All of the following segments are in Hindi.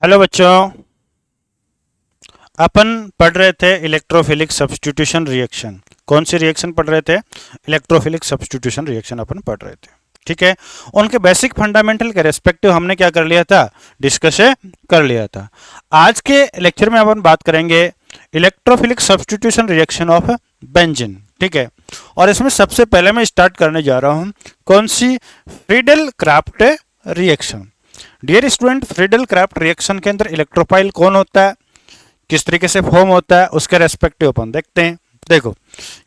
हेलो बच्चों। अपन पढ़ रहे थे इलेक्ट्रोफिलिक सब्स्टिट्यूशन रिएक्शन। कौन सी रिएक्शन पढ़ रहे थे? इलेक्ट्रोफिलिक सब्स्टिट्यूशन रिएक्शन अपन पढ़ रहे थे। ठीक है। उनके बेसिक फंडामेंटल के रेस्पेक्टिव हमने क्या कर लिया था? डिस्कस कर लिया था। आज के लेक्चर में अपन बात करेंगे electrophilic substitution reaction of benzene. ठीक है। और इसमें सबसे पहले मैं स्टार्ट करने जा रहा हूं कौन सी? Friedel Crafts reaction. Dear student, Friedel Crafts reaction के अंदर इलेक्ट्रोफाइल कौन होता है, किस तरीके से फॉर्म होता है, उसके रेस्पेक्टिव अपन देखते हैं। देखो,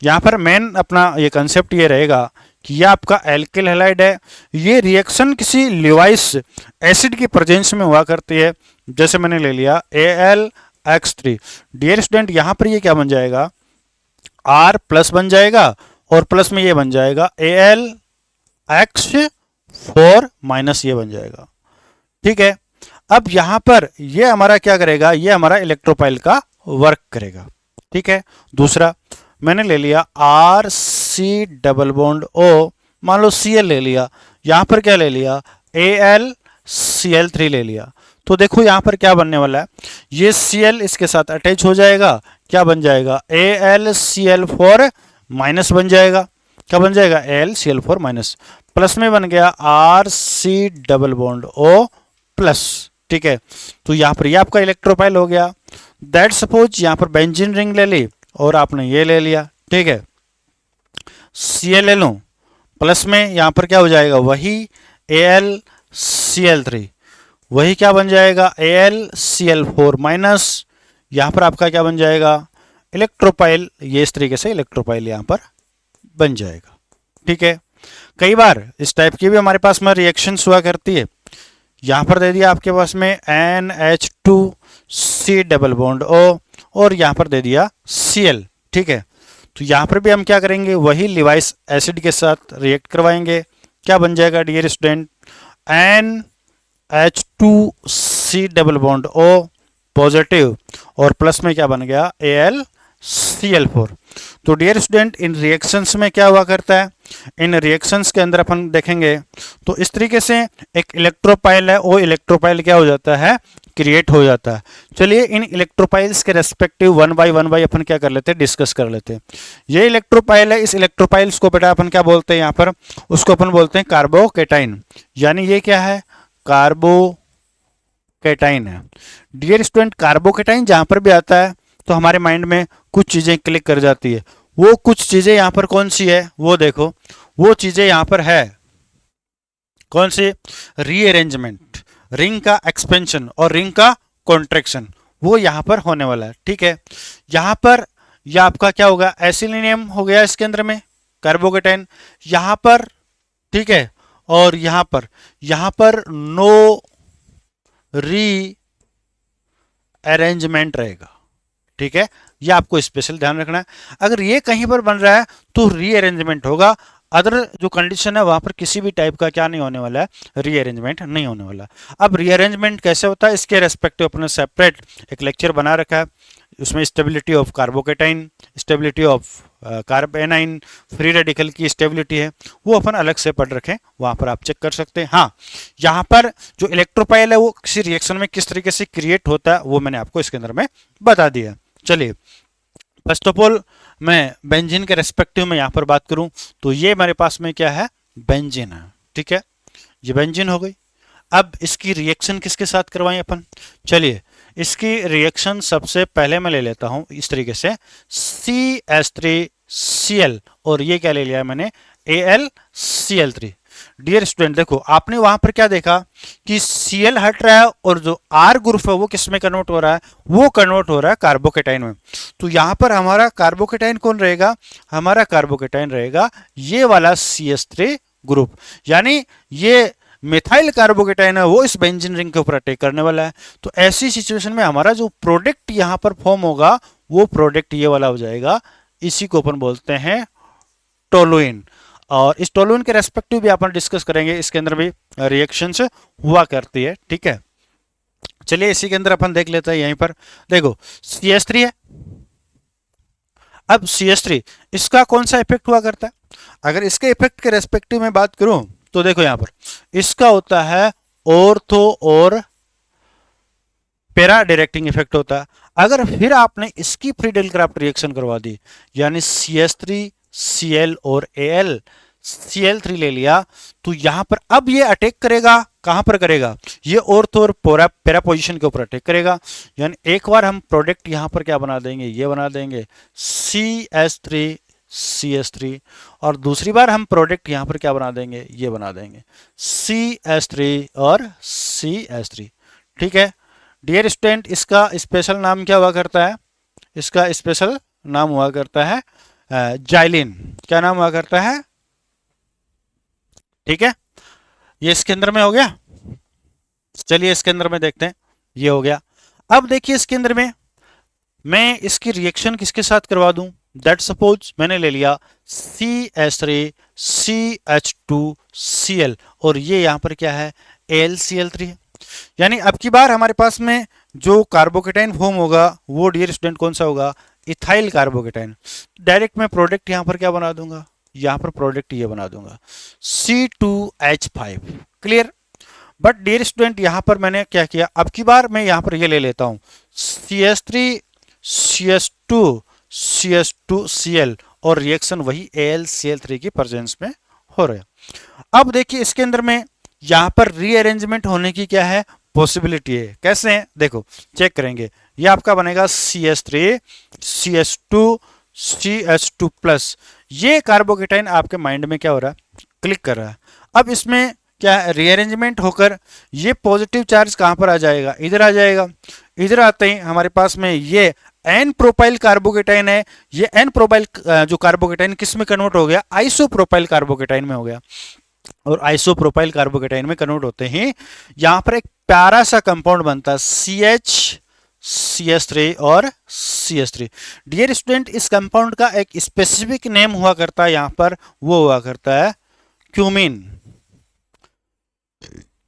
यहाँ पर मेन अपना ये कंसेप्ट ये रहेगा कि ये आपका एल्किल हैलाइड है। ये रिएक्शन किसी लिवाइस एसिड की प्रेजेंस में हुआ करती है। जैसे मैंने ले लिया AlX3। डियर स्टूडेंट, यहाँ पर ये क्या बन जाएगा? R प्लस बन जाएगा और प्लस में ये बन जाएगा AlX4 माइनस ये बन जाएगा। ठीक है। अब यहां पर ये हमारा क्या करेगा? ये हमारा इलेक्ट्रोपाइल का वर्क करेगा। ठीक है। दूसरा मैंने ले लिया RC डबल बॉन्ड O, मान लो Cl ले लिया, यहां पर क्या ले लिया? AlCl3 ले लिया। तो देखो यहां पर क्या बनने वाला है? ये Cl इसके साथ अटैच हो जाएगा, क्या बन जाएगा? AlCl4 माइनस बन जाएगा। क्या बन जाएगा? AlCl4 minus. प्लस में बन गया RC double bond O plus. ठीक है। तो यहां पर ये आपका इलेक्ट्रोपाइल हो गया। दैट सपोज यहां पर बेंजीन रिंग ले ली और आपने ये ले लिया। ठीक है। Cl ले लो, प्लस में यहां पर क्या हो जाएगा? वही AlCl3, वही क्या बन जाएगा? AlCl4 minus. यहां पर आपका क्या बन जाएगा? इलेक्ट्रोपाइल। ये इस तरीके से इलेक्ट्रोपाइल यहां पर बन जाएगा। ठीक है। कई बार इस टाइप की भी हमारे पास में रिएक्शंस हुआ करती है। यहां पर दे दिया आपके पास में NH2C डबल बॉन्ड O और यहां पर दे दिया Cl। ठीक है। तो यहां पर भी हम क्या करेंगे? वही लिवाइस एसिड के साथ रिएक्ट करवाएंगे। क्या बन जाएगा dear student? NH2C double bond O positive और प्लस में क्या बन गया? AlCl4। तो डियर स्टूडेंट, इन रिएक्शंस में क्या हुआ करता है? इन रिएक्शंस के अंदर अपन देखेंगे तो इस तरीके से एक इलेक्ट्रोपाइल है, वो इलेक्ट्रोपाइल क्या हो जाता है? क्रिएट हो जाता है। चलिए इन इलेक्ट्रोपाइल्स के रेस्पेक्टिव वन बाय अपन क्या कर लेते हैं? डिस्कस कर लेते हैं। ये इलेक्ट्रोपाइल है, इस इलेक्ट्रोपाइल्स को बेटा अपन क्या बोलते हैं? यहाँ पर उसको अपन बोलते हैं कार्बोकेटाइन। यानी ये क्या है? कार्बोकेटाइन है। डियर स्टूडेंट, कार्बोकेटाइन जहां पर भी आता है तो हमारे माइंड में कुछ चीजें क्लिक कर जाती है। वो कुछ चीजें यहां पर कौन सी है? वो देखो, वो चीजें यहां पर है कौन सी? रीअरेंजमेंट, रिंग का एक्सपेंशन और रिंग का कॉन्ट्रेक्शन, वो यहां पर होने वाला है। ठीक है। यहां पर यह आपका क्या होगा? एसिलिनियम हो गया इसके अंदर में, कार्बोकेटाइन यहां पर। ठीक है। और यहां पर नो री अरेंजमेंट रहेगा। ठीक है। ये आपको स्पेशल ध्यान रखना है। अगर ये कहीं पर बन रहा है तो रीअरेंजमेंट होगा। अदर जो कंडीशन है वहां पर किसी भी टाइप का क्या नहीं होने वाला है? रीअरेंजमेंट नहीं होने वाला। अब रीअरेंजमेंट कैसे होता है इसके रेस्पेक्टिव अपने सेपरेट एक लेक्चर बना रखा है। उसमें stability of carbocation, stability of कार्बेनाइन, free radical की स्टेबिलिटी है, वो अपन अलग से पढ़ रखें, वहां पर आप चेक कर सकते हैं। हाँ, यहाँ पर जो इलेक्ट्रोपाइल है वो किसी रिएक्शन में किस तरीके से क्रिएट होता है वो मैंने आपको इसके अंदर में बता दिया। चलिए, फर्स्ट ऑफ ऑल मैं बेंजीन के रेस्पेक्टिव में यहां पर बात करूं तो ये मेरे पास में क्या है? बेंजीन है। ठीक है। ये बेंजीन हो गई। अब इसकी रिएक्शन किसके साथ करवाएं अपन? चलिए, इसकी रिएक्शन सबसे पहले मैं ले लेता हूं इस तरीके से CH3Cl और ये क्या ले लिया मैंने? AlCl3। डियर स्टूडेंट, देखो आपने वहां पर क्या देखा कि Cl हट रहा है और जो R ग्रुप है वो किस में कन्वर्ट हो रहा है? वो कन्वर्ट हो रहा है कार्बोकेटाइन में। तो यहां पर हमारा कार्बोकेटाइन कौन रहेगा? हमारा कार्बोकेटाइन रहेगा ये वाला CH3 ग्रुप। यानी ये मिथाइल कार्बोकेटाइन है वो इस बेंजीन रिंग के ऊपर अटैक करने वाला है। तो ऐसी सिचुएशन में हमारा जो प्रोडक्ट यहां पर फॉर्म होगा वो प्रोडक्ट ये वाला हो जाएगा। इसी को अपन बोलते हैं टोलुइन। और इस टोलुइन के रेस्पेक्टिव भी अपन डिस्कस करेंगे। इसके अंदर भी रिएक्शंस हुआ करती है। ठीक है। चलिए इसी के अंदर अपन देख लेते हैं। यहीं पर देखो CH3 है। अब CH3 इसका कौन सा इफेक्ट हुआ करता है? अगर इसके इफेक्ट के रेस्पेक्टिव में बात करूं तो देखो यहां पर इसका होता है ऑर्थो और पैरा डायरेक्टिंग इफेक्ट होता है। अगर फिर आपने इसकी फ्री डेलक्राफ्ट रिएक्शन करवा दी, यानी CH3 Cl और Al Cl3 ले लिया, तो यहां पर अब ये अटैक करेगा, कहां पर करेगा, ये ऑर्थो और पैरा पोजीशन के ऊपर अटैक करेगा। यानी एक बार हम प्रोडक्ट यहां पर क्या बना देंगे, ये बना देंगे CH3 CH3, और दूसरी बार हम प्रोडक्ट यहां पर क्या बना देंगे, ये बना देंगे CH3 और CH3। ठीक है डियर स्टूडेंट, इसका स्पेशल नाम क्या हुआ करता है, इसका स्पेशल नाम हुआ करता है जाइलिन। क्या नाम हुआ करता है, ठीक है, ये इसके अंदर में हो गया। चलिए इसके अंदर में देखते हैं, ये हो गया। अब देखिए इसके अंदर में मैं इसकी रिएक्शन किसके साथ करवा दूं, दैट सपोज मैंने ले लिया CH3 CH2 Cl, और ये यहां पर क्या है AlCl3 है। यानी अब की बार हमारे पास में जो कार्बोकेटाइन फॉर्म होगा वो डियर स्टूडेंट कौन सा होगा, इथाइल कार्बोकेटाइन। डायरेक्ट मैं प्रोडक्ट यहां पर क्या बना दूंगा, यहां पर प्रोडक्ट ये बना दूंगा C2H5। Clear. But dear student यहां पर मैंने क्या किया, अब की बार मैं यहां पर ये ले लेता हूं CH3 CH2 CH2 Cl, और रिएक्शन वही AlCl3 की प्रेजेंस में हो रहा है। अब देखिए इसके अंदर में यहां पर रीअरेंजमेंट होने की क्या है पॉसिबिलिटी है। कैसे है देखो चेक करेंगे, ये आपका बनेगा CH3 CH2 CH2 प्लस, ये कार्बोकेटाइन आपके माइंड में क्या हो रहा है, क्लिक कर रहा है। अब इसमें क्या रीअरेंजमेंट होकर ये पॉजिटिव चार्ज कहां पर आ जाएगा, इधर आ जाएगा। इधर आते ही हमारे पास में ये एन प्रोपाइल कार्बोकेटाइन है, ये एन प्रोपाइल जो कार्बोकेटाइन किस में कन्वर्ट हो गया, आइसोप्रोपाइल कार्बोकेटाइन में हो गया। और आइसोप्रोपाइल कार्बोकेटाइन में कन्वर्ट होते ही यहां पर एक प्यारा सा कंपाउंड बनता है CH CH3 और CH3। डियर स्टूडेंट इस कंपाउंड का एक स्पेसिफिक नेम हुआ करता है यहां पर, वो हुआ करता है क्यूमीन।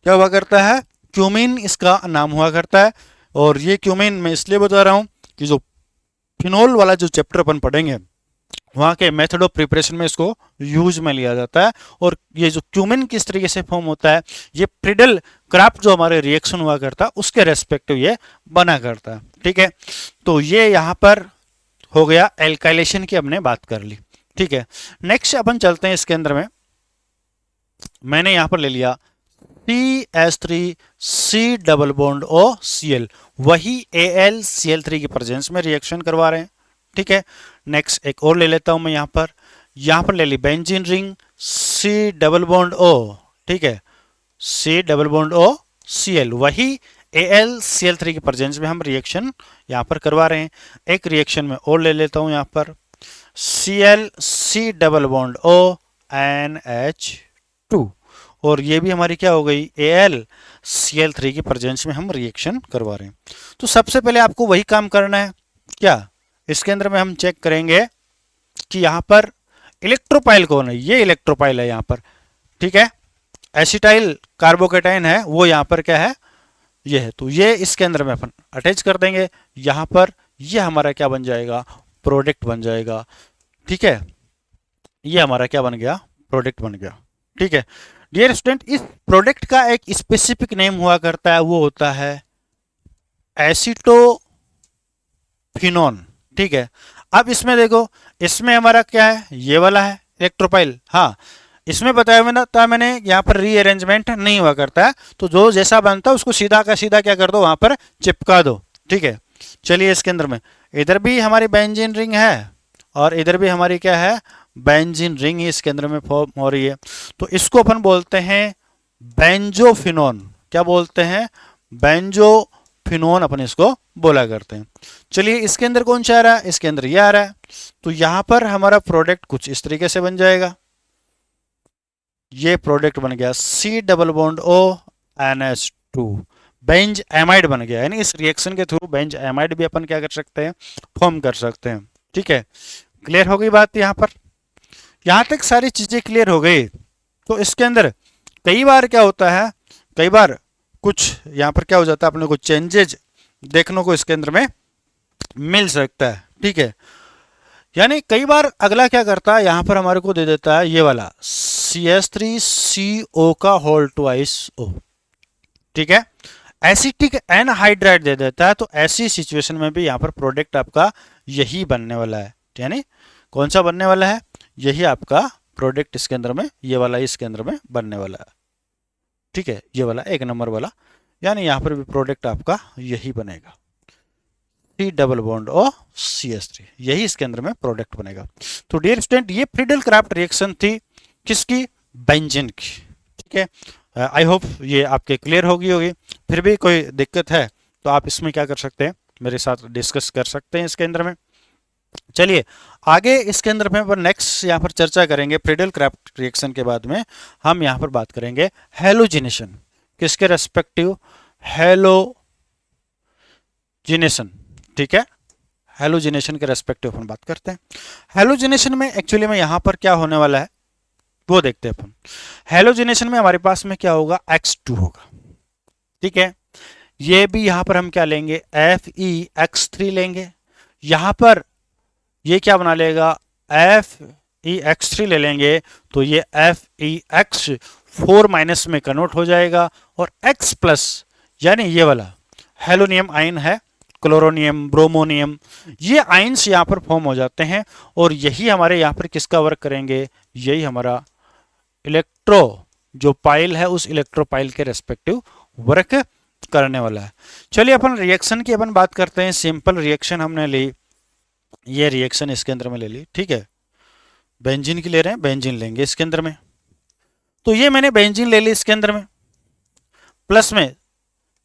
क्या हुआ करता है, क्यूमीन इसका नाम हुआ करता है। और ये क्यूमीन मैं इसलिए बता रहा हूं कि जो फिनोल वाला जो चैप्टर अपन पढ़ेंगे वहाँ के मेथड ऑफ प्रिपरेशन में इसको यूज में लिया जाता है। और ये जो क्यूमिन किस तरीके से फॉर्म होता है, ये फ्रीडल क्राफ्ट जो हमारे रिएक्शन हुआ करता है उसके रेस्पेक्टिव ये बना करता है। ठीक है, तो ये यहाँ पर हो गया एल्काइलेशन की हमने बात कर ली। ठीक है, नेक्स्ट अपन चलते हैं इसके अंदर में, मैंने यहाँ पर ले लिया CH3 C double bond O Cl, वही AlCl3 की प्रेजेंस में रिएक्शन करवा रहे हैं। ठीक है, नेक्स्ट एक और ले लेता हूं मैं यहां पर ले ली benzene ring C double bond O। ठीक है, C double bond O Cl, वही AlCl3 की प्रेजेंस में हम रिएक्शन यहां पर करवा रहे हैं। एक रिएक्शन में और ले लेता हूं यहां पर Cl C double bond O NH2, और ये भी हमारी क्या हो गई AlCl3 की प्रेजेंस में हम रिएक्शन करवा रहे हैं। तो सबसे पहले आपको वही काम करना है, क्या इसके अंदर में हम चेक करेंगे कि यहां पर इलेक्ट्रोपाइल कौन है, ये इलेक्ट्रोपाइल है यहां पर। ठीक है, एसिटाइल कार्बोकेटाइन है वो यहां पर क्या है, ये है। तो ये इसके अंदर में अपन अटैच कर देंगे यहां पर, ये हमारा क्या बन जाएगा, प्रोडक्ट बन जाएगा। ठीक है, ये हमारा क्या बन गया, प्रोडक्ट बन गया। ठीक है डियर स्टूडेंट, इस प्रोडक्ट का एक स्पेसिफिक नेम हुआ करता है, वो होता है एसिटोफिनोन। ठीक है, अब इसमें देखो, इसमें हमारा क्या है, ये वाला है इलेक्ट्रोपाइल। हाँ, इसमें बताया हुआ था मैंने यहाँ पर रीअरेंजमेंट नहीं हुआ करता है, तो जो जैसा बनता है उसको सीधा का सीधा क्या कर दो, वहां पर चिपका दो। ठीक है, चलिए इसके अंदर में इधर भी हमारी बेंजीन रिंग है और इधर भी हमारी क्या है, बेंजीन रिंग ही इसके अंदर में फॉर्म हो रही है। तो इसको अपन बोलते हैं बेंजोफिनोन। क्या बोलते हैं, बेंजोफिनोन अपन इसको बोला करते हैं। चलिए इसके अंदर कौन सा आ रहा है, इसके अंदर ये आ रहा है। तो यहां पर हमारा प्रोडक्ट कुछ इस तरीके से बन जाएगा, ये प्रोडक्ट बन गया C double bond O NH2, Benz amide बन गया। यानी इस रिएक्शन के थ्रू बेंज एमाइड भी अपन क्या कर सकते हैं, फॉर्म कर सकते हैं। ठीक है, क्लियर हो गई बात यहां पर, यहां तक सारी चीजें क्लियर हो गई। तो इसके अंदर कई बार क्या होता है, कई बार कुछ यहां पर क्या हो जाता है, अपने को चेंजेज देखने को इसके अंदर में मिल सकता है। ठीक है, यानी कई बार अगला क्या करता है, यहां पर हमारे को दे देता है ये वाला CH3CO का होल ट्वाइस O। ठीक है, एसिटिक एनहाइड्राइड दे देता है, तो ऐसी सिचुएशन में भी यहाँ पर प्रोडक्ट आपका यही बनने वाला है। यानी कौन सा बनने वाला है? यही आपका प्रोडक्ट इसके अंदर में, ये वाला इसके अंदर में बनने वाला है। ठीक है, ये वाला 1 नंबर वाला, यानी यहाँ पर भी प्रोडक्ट आपका यही बनेगा, C double bond O CH3, यही इसके अंदर में प्रोडक्ट बनेगा। तो डियर स्टूडेंट, ये फ्रीडल क्राफ्ट रिएक्शन थी किसकी? बेंजीन की। ठीक है, आई होप ये आपके क्लियर होगी। फिर भी कोई दिक्कत है तो आप इसमें क्या कर सकते हैं, मेरे साथ डिस्कस कर सकते हैं इसके अंदर में। चलिए आगे इसके अंदर में पर नेक्स्ट यहाँ पर चर्चा करेंगे फ्रीडल क्राफ्ट रिएक्शन के बाद में हम यहाँ पर बात करेंगे हेलोजिनेशन, किसके रेस्पेक्टिव? हेलोजिनेशन। ठीक है, हेलोजिनेशन के रेस्पेक्टिव अपन बात करते हैं। हेलोजिनेशन में एक्चुअली में यहाँ पर क्या होने वाला है वो देखते हैं अपन। हेलोजिनेशन में हमारे पास में क्या होगा? X2 होगा। ठीक है, ये भी यहाँ पर हम क्या लेंगे? FeX3 लेंगे। यहाँ पर ये क्या बना लेगा? FeX3 ले लेंगे तो ये FeX4 माइनस में कन्वर्ट हो जाएगा और X प्लस यानी ये वाला हेलोनियम आयन है, क्लोरोनियम, ब्रोमोनियम, ये आयन्स यहाँ पर फॉर्म हो जाते हैं और यही हमारे यहाँ पर किसका वर्क करेंगे? यही हमारा इलेक्ट्रो जो पाइल है उस इलेक्ट्रोपाइल के रेस्पेक्टिव वर्क करने वाला है। चलिए अपन रिएक्शन की अपन बात करते हैं। सिंपल रिएक्शन हमने ली, ये रिएक्शन इसके अंदर में ले ली। ठीक है, बेंजीन की ले रहे हैं, बेंजीन लेंगे इसके अंदर में। तो ये मैंने बेंजीन ले ली इसके अंदर में, प्लस में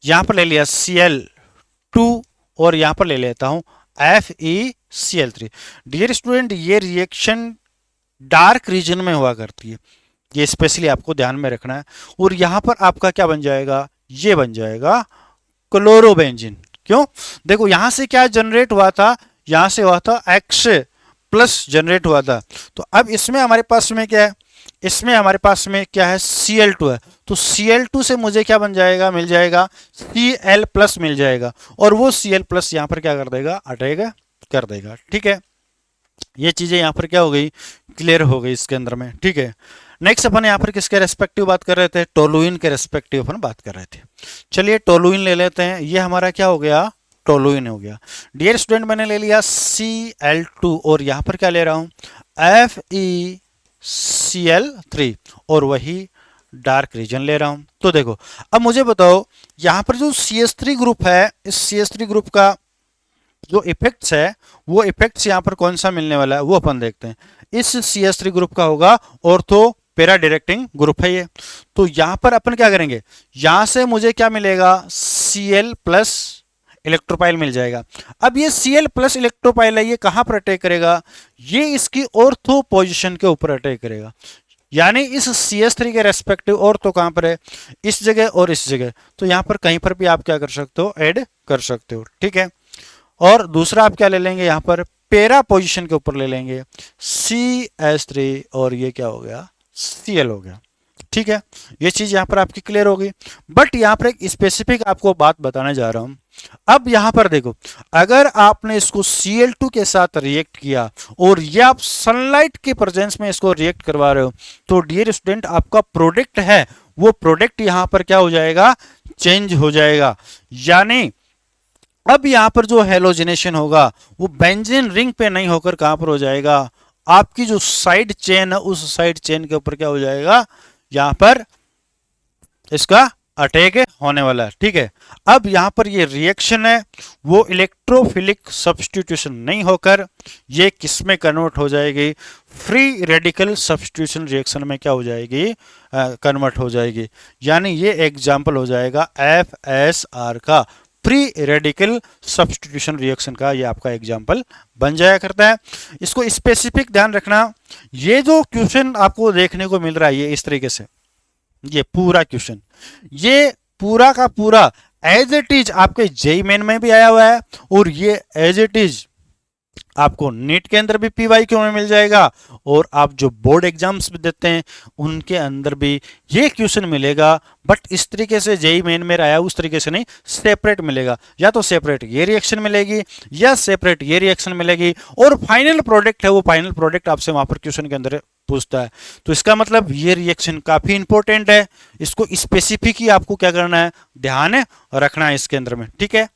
यहां पर ले लिया Cl2 और यहां पर ले लेता हूं FeCl3। डियर स्टूडेंट, ये रिएक्शन डार्क रीजन में हुआ करती है, ये स्पेशली आपको ध्यान में रखना है। और यहां पर आपका क्या बन जाएगा? ये बन जाएगा क्लोरोबेंजीन। क्यों? देखो यहां से क्या जनरेट हुआ था? यहां से हुआ था X प्लस जनरेट हुआ था। तो अब इसमें हमारे पास में क्या है? इसमें हमारे पास में क्या है? Cl2 है। तो Cl2 से मुझे क्या बन जाएगा? मिल जाएगा Cl प्लस मिल जाएगा और वो Cl प्लस यहां पर क्या कर देगा? अटैक कर देगा। ठीक है, ये चीजें यहां पर क्या हो गई? क्लियर हो गई इसके अंदर में। ठीक है, नेक्स्ट अपन यहाँ पर किसके रेस्पेक्टिव बात कर रहे थे? टोलुइन के रेस्पेक्टिव अपन बात कर रहे थे। चलिए टोलुइन ले लेते हैं। ये हमारा क्या हो गया? टोलुइन हो गया। डियर स्टूडेंट, मैंने ले लिया Cl2 और यहाँ पर क्या ले रहा हूँ? FeCl3 और वही डार्क रीजन ले रहा हूँ। तो देखो अब मुझे बताओ, यहाँ पर जो CH3 ग्रुप है, इस CH3 ग्रुप का जो इफेक्ट्स है वो इफेक्ट्स यहाँ पर कौन सा मिलने वाला है वो अपन देखते हैं। इस CH3 ग्रुप का होगा ऑर्थो पैरा डायरेक्टिंग ग्रुप है ये। तो यहां पर अपन क्या करेंगे? यहां से मुझे क्या मिलेगा? Cl प्लस इलेक्ट्रोपाइल मिल जाएगा। अब ये Cl प्लस इलेक्ट्रोपाइल है, ये कहां पर अटैक करेगा? ये इसकी ऑर्थो पोजीशन के ऊपर अटैक करेगा। यानी इस CH3 के रेस्पेक्टिव ऑर्थो कहां पर है? इस जगह और इस जगह। तो यहां पर कहीं पर भी आप क्या कर सकते हो? ऐड कर सकते हो। ठीक है, और दूसरा आप क्या ले लेंगे? यहां पर पैरा पोजीशन के ऊपर ले लेंगे CH3 और ये क्या हो गया? Cl हो गया। ठीक है, ये चीज यहां पर आपकी क्लियर होगी। बट यहां पर एक स्पेसिफिक आपको बात बताने जा रहा हूं। अब यहां पर देखो, अगर आपने इसको Cl2 के साथ रिएक्ट किया और ये आप सनलाइट के प्रेजेंस में इसको रिएक्ट करवा रहे हो, तो डियर स्टूडेंट आपका प्रोडक्ट है वो प्रोडक्ट यहां पर क्या हो जाएगा? चेंज हो जाएगा। यानी अब यहां पर जो हेलोजिनेशन होगा वो बेंजीन रिंग पे नहीं होकर कहां पर हो जाएगा? आपकी जो साइड चेन है उस साइड चेन के ऊपर क्या हो जाएगा? यहां पर इसका अटैक होने वाला है। ठीक है, अब यहां पर ये रिएक्शन है वो इलेक्ट्रोफिलिक सब्स्टिट्यूशन नहीं होकर ये किस में कन्वर्ट हो जाएगी? फ्री रेडिकल सब्स्टिट्यूशन रिएक्शन में क्या हो जाएगी? कन्वर्ट हो जाएगी। यानी ये एग्जाम्पल हो जाएगा FSR का, फ्री रेडिकल सब्स्टिट्यूशन रिएक्शन का ये आपका एग्जाम्पल बन जाया करता है। इसको स्पेसिफिक ध्यान रखना। ये जो क्वेश्चन आपको देखने को मिल रहा है ये इस तरीके से, ये पूरा क्वेश्चन, ये पूरा का पूरा एज इट इज आपके जेईई मेन में भी आया हुआ है और ये एज इट इज आपको नीट के अंदर भी PYQ में मिल जाएगा, और आप जो बोर्ड एग्जाम्स भी देते हैं उनके अंदर भी ये क्वेश्चन मिलेगा, बट इस तरीके से जेई मेन में आया उस तरीके से नहीं, सेपरेट मिलेगा। या तो सेपरेट ये रिएक्शन मिलेगी या सेपरेट ये रिएक्शन मिलेगी, और फाइनल प्रोडक्ट है वो फाइनल प्रोडक्ट आपसे वहां पर क्वेश्चन के अंदर पूछता है। तो इसका मतलब ये रिएक्शन काफी इंपॉर्टेंट है, इसको स्पेसिफिक ही आपको क्या करना है, ध्यान रखना है इसके अंदर में। ठीक है,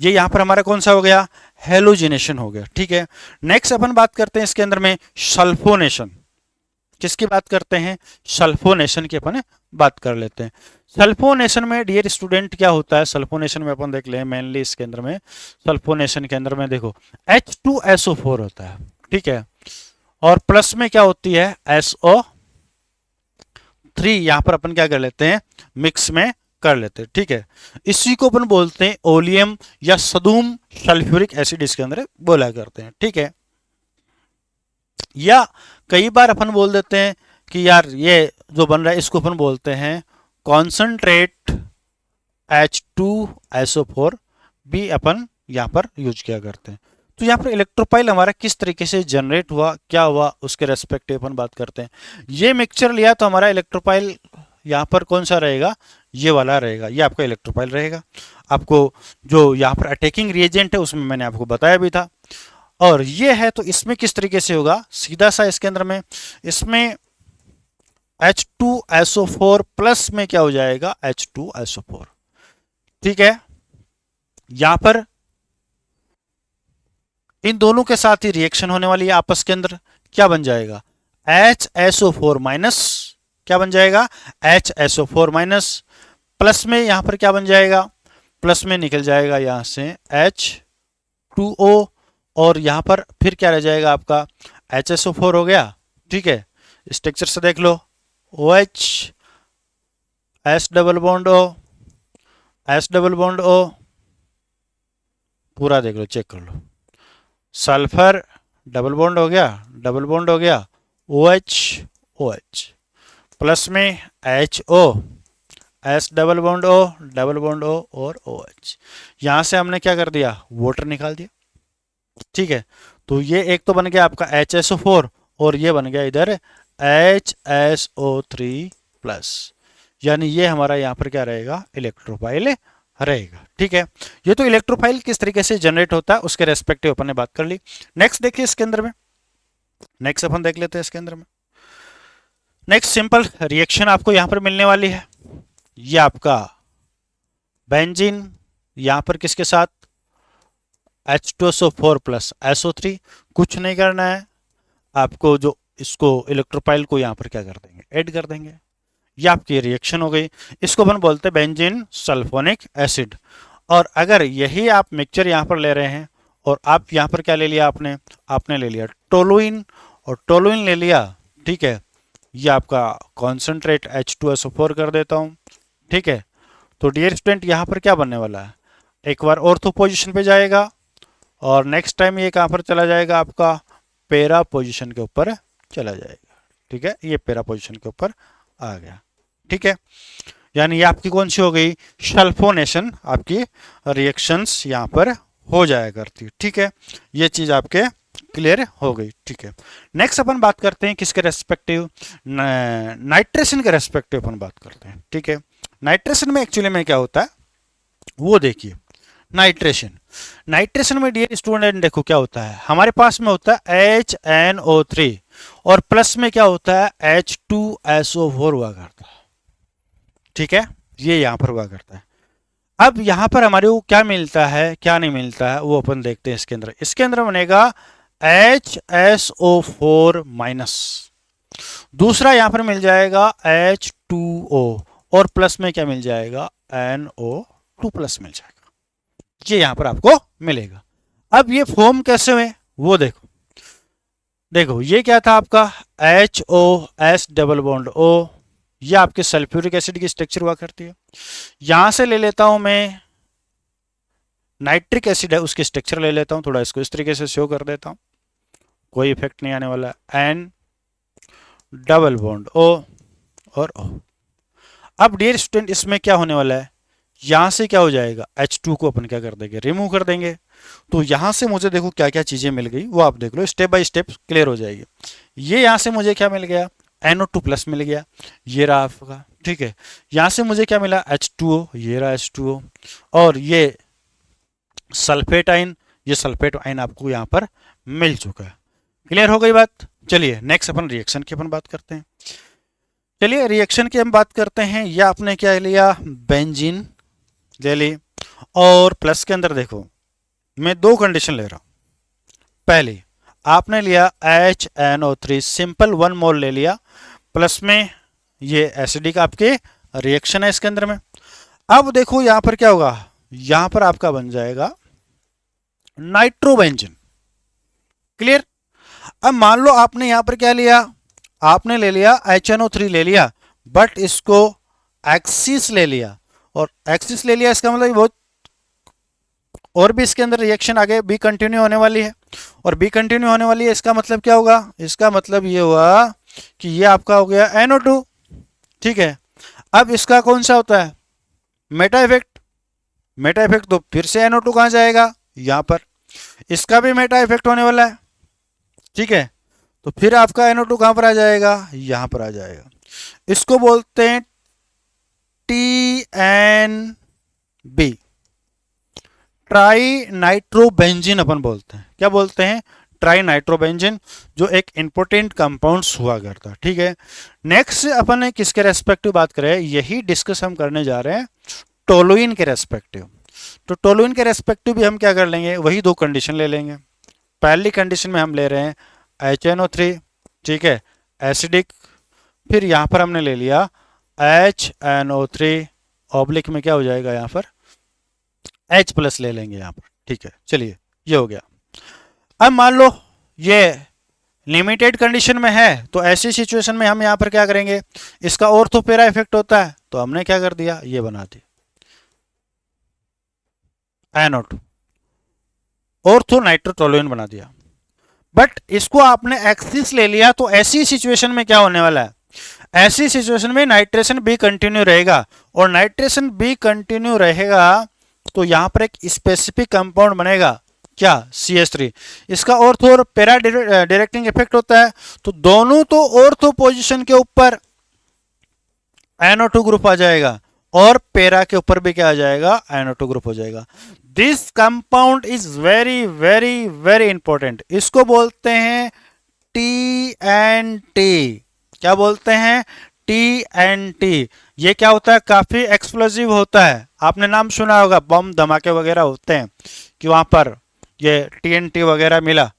ये यहां पर हमारा कौन सा हो गया, हेलोजिनेशन हो गया। ठीक है, नेक्स्ट अपन बात करते हैं इसके अंदर में सल्फोनेशन। किसकी बात करते हैं, सल्फोनेशन की अपन बात कर लेते हैं। सल्फोनेशन में डियर स्टूडेंट क्या होता है, सल्फोनेशन में अपन देख ले मेनली इसके अंदर में, सल्फोनेशन के अंदर में देखो H2SO4 होता है। ठीक है, और प्लस में क्या होती है, SO3, यहां पर अपन क्या कर लेते हैं, मिक्स में कर लेते हैं। ठीक है, इसी को अपन बोलते हैं ओलियम या सदूम सल्फ्यूरिक एसिड, इसके अंदर बोला करते हैं। ठीक है, या कई बार अपन बोल देते हैं कि यार ये जो बन रहा है इसको अपन बोलते हैं कॉन्सनट्रेट H2SO4 भी अपन यहां पर यूज किया करते हैं। तो यहाँ पर इलेक्ट्रोपाइल हमारा किस तरीके से जनरेट हुआ, क्या हुआ, उसके रेस्पेक्टिव अपन बात करते हैं। ये मिक्सचर लिया तो हमारा इलेक्ट्रोपाइल यहाँ पर कौन सा रहेगा, ये वाला रहेगा, ये आपका इलेक्ट्रोपाइल रहेगा। आपको जो यहाँ पर अटैकिंग रिएजेंट है उसमें मैंने आपको बताया भी था। और ये है तो इसमें किस तरीके से होगा, सीधा सा इसके अंदर में, इसमें H2SO4 प्लस में क्या हो जाएगा, H2SO4। ठीक है, यहां पर इन दोनों के साथ ही रिएक्शन होने वाली है आपस के अंदर, क्या बन जाएगा, HSO4 माइनस, क्या बन जाएगा, HSO4 माइनस, प्लस में यहां पर क्या बन जाएगा, प्लस में निकल जाएगा यहां से H2O, और यहां पर फिर क्या रह जाएगा आपका, HSO4 हो गया। ठीक है, स्ट्रक्चर से देख लो, OH, S double bond O, S double bond O, पूरा देख लो, चेक कर लो, सल्फर डबल बॉन्ड हो गया, डबल बॉन्ड हो गया, OH OH, प्लस में HO, S double bond O, double bond O और OH। यहां से हमने क्या कर दिया, वाटर निकाल दिया। ठीक है, तो ये एक तो बन गया आपका HSO4, और ये बन गया इधर HSO3 प्लस, यानी ये हमारा यहाँ पर क्या रहेगा, इलेक्ट्रोफाइल रहेगा। ठीक है, ये तो इलेक्ट्रोफाइल किस तरीके से जनरेट होता है उसके रेस्पेक्टिव अपन ने बात कर ली। नेक्स्ट देखिए इसके अंदर में, नेक्स्ट अपन देख लेते हैं इसके अंदर में। नेक्स्ट सिंपल रिएक्शन आपको यहां पर मिलने वाली है, ये आपका बेंजीन, यहां पर किसके साथ, H2SO4 प्लस SO3। कुछ नहीं करना है आपको, जो इसको इलेक्ट्रोफाइल को यहां पर क्या कर देंगे, ऐड कर देंगे। ये आपकी रिएक्शन हो गई, इसको अपन बोलते हैं बेंजीन सल्फोनिक एसिड। और अगर यही आप मिक्सचर यहाँ पर ले रहे हैं, और आप यहाँ पर क्या ले लिया आपने, आपने ले लिया टोलुइन, और टोलुइन ले लिया। ठीक है, ये आपका कॉन्सेंट्रेट H2SO4 कर देता हूँ। ठीक है, तो डियर स्टूडेंट यहाँ पर क्या बनने वाला है, एक बार ऑर्थो पोजिशन पे जाएगा, और नेक्स्ट टाइम ये कहाँ पर चला जाएगा, आपका पैरा पोजिशन के ऊपर चला जाएगा। ठीक है, ये पैरा पोजिशन के ऊपर आ गया। ठीक है, यानी ये आपकी कौन सी हो गई, सल्फोनेशन, आपकी रिएक्शंस यहाँ पर हो जाया करती। ठीक है, ये चीज आपके क्लियर हो गई। ठीक है, नेक्स्ट अपन बात करते हैं किसके रेस्पेक्टिव, नाइट्रेशन के रेस्पेक्टिव अपन बात करते हैं। ठीक है, नाइट्रेशन में एक्चुअली में क्या होता है वो देखिए। नाइट्रेशन, नाइट्रेशन में डियर स्टूडेंट देखो क्या होता है, हमारे पास में होता है HNO3, और प्लस में क्या होता है H2SO4 हुआ करता है। ठीक है, ये यहां पर हुआ करता है। अब यहां पर हमारे को क्या मिलता है, क्या नहीं मिलता है, वो अपन देखते हैं। इसके अंदर बनेगा HSO4 माइनस, दूसरा यहां पर मिल जाएगा H2O, और प्लस में क्या मिल जाएगा, NO2 प्लस मिल जाएगा। ये यहां पर आपको मिलेगा। अब ये फॉर्म कैसे हुए वो देखो, देखो ये क्या था आपका HOS डबल बॉन्ड O, ये आपके सल्फ्यूरिक एसिड की स्ट्रक्चर हुआ करती है। यहां से ले लेता हूं मैं नाइट्रिक एसिड है उसके स्ट्रक्चर ले लेता हूं, थोड़ा इसको इस तरीके से शो कर देता हूं, कोई इफेक्ट नहीं आने वाला। N डबल बॉन्ड O और O। अब डियर स्टूडेंट इसमें क्या होने वाला है, यहां से क्या हो जाएगा, H2 को अपन क्या कर देंगे, रिमूव कर देंगे। तो यहाँ से मुझे देखो क्या क्या चीज़ें मिल गई, वो आप देख लो, स्टेप बाय स्टेप क्लियर हो जाएगी। ये यहाँ से मुझे क्या मिल गया, NO2 प्लस मिल गया, ये रहा आपका, ठीक है। यहाँ से मुझे क्या मिला, H2O, ये रहा H2O, और ये सल्फेट आयन, ये सल्फेट आयन आपको यहाँ पर मिल चुका है। क्लियर हो गई बात। चलिए नेक्स्ट अपन रिएक्शन की अपन बात करते हैं। चलिए रिएक्शन की हम बात करते हैं। या आपने क्या लिया, बेंजीन ले ली, और प्लस के अंदर देखो मैं दो कंडीशन ले रहा हूं। पहली आपने लिया HNO3 सिंपल 1 मोल ले लिया, प्लस में ये एसिडिक आपके रिएक्शन है इसके अंदर में। अब देखो यहां पर क्या होगा, यहां पर आपका बन जाएगा नाइट्रोबेंजीन। क्लियर। अब मान लो आपने यहां पर क्या लिया, आपने ले लिया HNO3 ले लिया, बट इसको एक्सिस ले लिया, और एक्सिस ले लिया इसका मतलब बहुत और भी इसके अंदर रिएक्शन आगे बी कंटिन्यू होने वाली है, और बी कंटिन्यू होने वाली है, इसका मतलब क्या होगा, इसका मतलब ये हुआ कि ये आपका हो गया NO2, ठीक है। अब इसका कौन सा होता है, मेटा इफेक्ट। मेटा इफेक्ट तो फिर से NO2 कहां जाएगा, यहां पर, इसका भी मेटा इफेक्ट होने वाला है, ठीक है। तो फिर आपका NO2 कहां पर आ जाएगा, यहां पर आ जाएगा। इसको बोलते हैं TNB, ट्राई नाइट्रोबेंजीन अपन बोलते हैं। क्या बोलते हैं, ट्राई नाइट्रोबेंजीन, जो एक इंपोर्टेंट कंपाउंड्स हुआ करता है, ठीक है। नेक्स्ट अपन ने किसके रेस्पेक्टिव बात करें, यही डिस्कस हम करने जा रहे हैं टोलुइन के रेस्पेक्टिव। तो टोलुइन के रेस्पेक्टिव भी हम क्या कर लेंगे, वही दो कंडीशन ले लेंगे। पहली कंडीशन में हम ले रहे हैं HNO3, ठीक है, एसिडिक, फिर यहां पर हमने ले लिया HNO3 ऑब्लिक में क्या हो जाएगा यहाँ पर H प्लस ले लेंगे यहाँ पर, ठीक है। चलिए ये हो गया। अब मान लो ये लिमिटेड कंडीशन में है, तो ऐसी सिचुएशन में हम यहाँ पर क्या करेंगे, इसका ऑर्थो पैरा इफेक्ट होता है, तो हमने क्या कर दिया, ये बना दिया NO2, ऑर्थो नाइट्रोटोलुइन बना दिया। बट इसको आपने एक्सिस ले लिया, तो ऐसी सिचुएशन में क्या होने वाला है, ऐसी सिचुएशन में नाइट्रेशन बी कंटिन्यू रहेगा, और नाइट्रेशन बी कंटिन्यू रहेगा तो यहां पर एक स्पेसिफिक कंपाउंड बनेगा, क्या, CH3। इसका ऑर्थो और पैरा डायरेक्टिंग इफेक्ट होता है, तो दोनों तो ऑर्थो पोजीशन के ऊपर NO2 ग्रुप आ जाएगा, और पैरा के ऊपर भी क्या आ जाएगा, NO2 ग्रुप हो जाएगा। This compound is very very very important. इसको बोलते हैं TNT। क्या बोलते हैं, TNT। ये क्या होता है, काफी एक्सप्लोसिव होता है। आपने नाम सुना होगा, बम धमाके वगैरह होते हैं कि वहां पर ये TNT वगैरह मिला,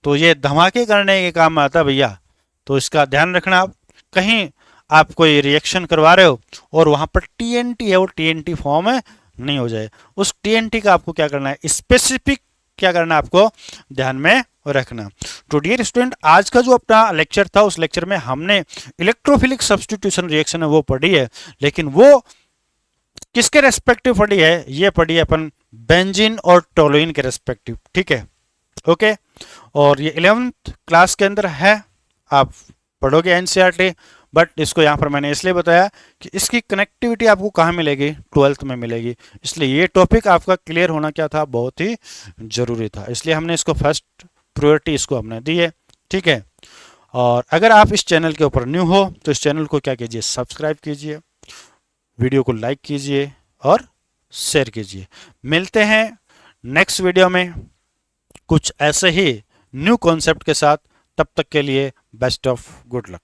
तो ये धमाके करने के काम में आता है भैया। तो इसका ध्यान रखना, आप कहीं आप कोई रिएक्शन करवा रहे हो और वहां पर TNT है, वो TNT फॉर्म है नहीं हो जाए, उस TNT का आपको क्या करना है, स्पेसिफिक क्या करना है, आपको ध्यान में रखना। तो डियर स्टूडेंट, आज का जो अपना लेक्चर था, उस लेक्चर में हमने इलेक्ट्रोफिलिक सब्स्टिट्यूशन रिएक्शन है वो पढ़ी है, लेकिन वो किसके रेस्पेक्टिव पढ़ी है, ये पढ़ी है अपन बेंजीन और टोलुइन के रेस्पेक्टिव, ठीक है, ओके। और ये 11th क्लास के अंदर है, आप पढ़ोगे NCERT, बट इसको यहाँ पर मैंने इसलिए बताया कि इसकी कनेक्टिविटी आपको कहाँ मिलेगी, 12th में मिलेगी, इसलिए ये टॉपिक आपका क्लियर होना क्या था, बहुत ही जरूरी था, इसलिए हमने इसको फर्स्ट प्रायोरिटी इसको हमने दी है, ठीक है। और अगर आप इस चैनल के ऊपर न्यू हो तो इस चैनल को क्या कीजिए, सब्सक्राइब कीजिए, वीडियो को लाइक कीजिए और शेयर कीजिए। मिलते हैं नेक्स्ट वीडियो में कुछ ऐसे ही न्यू कॉन्सेप्ट के साथ, तब तक के लिए बेस्ट ऑफ गुड लक।